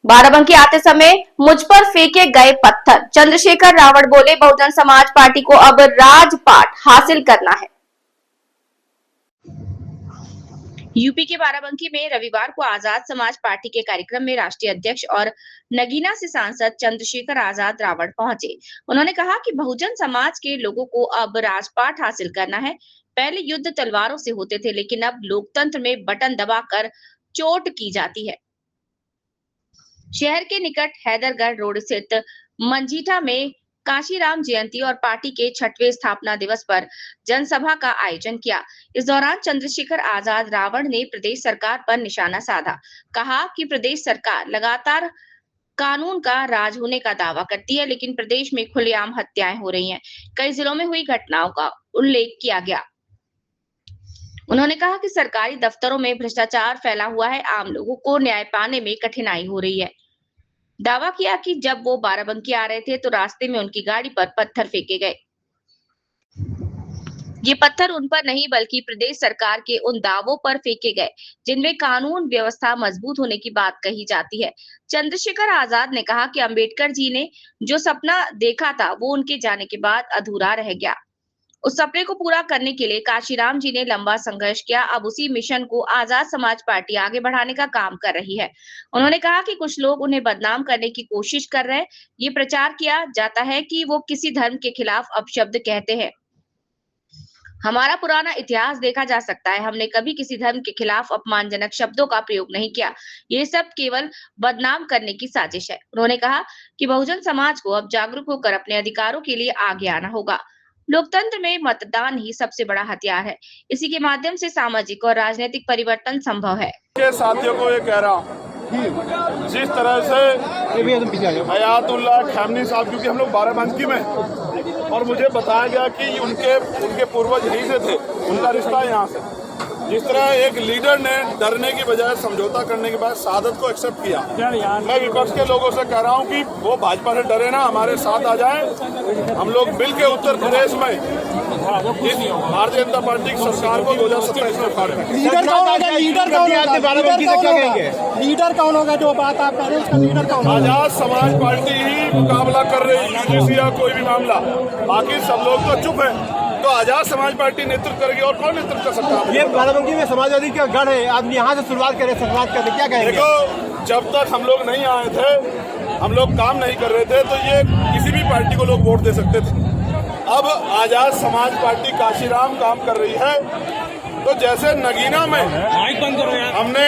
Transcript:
बाराबंकी आते समय मुझ पर फेंके गए पत्थर। चंद्रशेखर रावण बोले, बहुजन समाज पार्टी को अब राजपाट हासिल करना है। यूपी के बाराबंकी में रविवार को आजाद समाज पार्टी के कार्यक्रम में राष्ट्रीय अध्यक्ष और नगीना से सांसद चंद्रशेखर आजाद रावण पहुंचे। उन्होंने कहा कि बहुजन समाज के लोगों को अब राजपाट हासिल करना है। पहले युद्ध तलवारों से होते थे, लेकिन अब लोकतंत्र में बटन दबाकर चोट की जाती है। शहर के निकट हैदरगढ़ रोड स्थित मंजीठा में काशीराम जयंती और पार्टी के 6वें स्थापना दिवस पर जनसभा का आयोजन किया। इस दौरान चंद्रशेखर आजाद रावण ने प्रदेश सरकार पर निशाना साधा। कहा कि प्रदेश सरकार लगातार कानून का राज होने का दावा करती है, लेकिन प्रदेश में खुलेआम हत्याएं हो रही हैं। कई जिलों में हुई घटनाओं का उल्लेख किया गया। उन्होंने कहा कि सरकारी दफ्तरों में भ्रष्टाचार फैला हुआ है, आम लोगों को न्याय पाने में कठिनाई हो रही है। दावा किया कि जब वो बाराबंकी आ रहे थे तो रास्ते में उनकी गाड़ी पर पत्थर फेंके गए। ये पत्थर उन पर नहीं बल्कि प्रदेश सरकार के उन दावों पर फेंके गए जिनमें कानून व्यवस्था मजबूत होने की बात कही जाती है। चंद्रशेखर आजाद ने कहा कि अंबेडकर जी ने जो सपना देखा था वो उनके जाने के बाद अधूरा रह गया। उस सपने को पूरा करने के लिए काशीराम जी ने लंबा संघर्ष किया। अब उसी मिशन को आजाद समाज पार्टी आगे बढ़ाने का काम कर रही है। उन्होंने कहा कि कुछ लोग उन्हें बदनाम करने की कोशिश कर रहे हैं। ये प्रचार किया जाता है कि वो किसी धर्म के खिलाफ अपशब्द कहते हैं। हमारा पुराना इतिहास देखा जा सकता है, हमने कभी किसी धर्म के खिलाफ अपमानजनक शब्दों का प्रयोग नहीं किया। ये सब केवल बदनाम करने की साजिश है। उन्होंने कहा कि बहुजन समाज को अब जागरूक होकर अपने अधिकारों के लिए आगे आना होगा। लोकतंत्र में मतदान ही सबसे बड़ा हथियार है। इसी के माध्यम से सामाजिक और राजनीतिक परिवर्तन संभव है। के साथियों को ये कह रहा हूँ, जिस तरह से हयातुल्लाह खamenei साहब, क्योंकि हम लोग बाराबंकी में और मुझे बताया गया कि उनके पूर्वज यहीं से थे, उनका रिश्ता यहाँ से। जिस तरह एक लीडर ने डरने की बजाय समझौता करने के बाद शहादत को एक्सेप्ट किया, मैं विपक्ष के लोगों से कह रहा हूँ कि वो भाजपा से डरे ना, हमारे साथ आ जाएं। हम लोग मिलकर उत्तर प्रदेश में इस भारतीय जनता पार्टी की सरकार को 2027 में उखाड़ेंगे। लीडर कौन होगा? लीडर कौन होगा? जो बात आप कह रहे हैं उसका लीडर कौन होगा? आजाद समाज पार्टी ही मुकाबला कर रही है यूजीसी या कोई भी मामला, बाकी सब लोग तो चुप है। तो आजाद समाज पार्टी नेतृत्व करेगी और कौन नेतृत्व कर सकता है? ये बाराबंकी में समाजवादी का गढ़ है, आप यहाँ से शुरुआत करें, क्या कहेंगे? देखो, जब तक हम लोग नहीं आए थे, हम लोग काम नहीं कर रहे थे, तो ये किसी भी पार्टी को लोग वोट दे सकते थे। अब आजाद समाज पार्टी काशीराम काम कर रही है, तो जैसे नगीना में हमने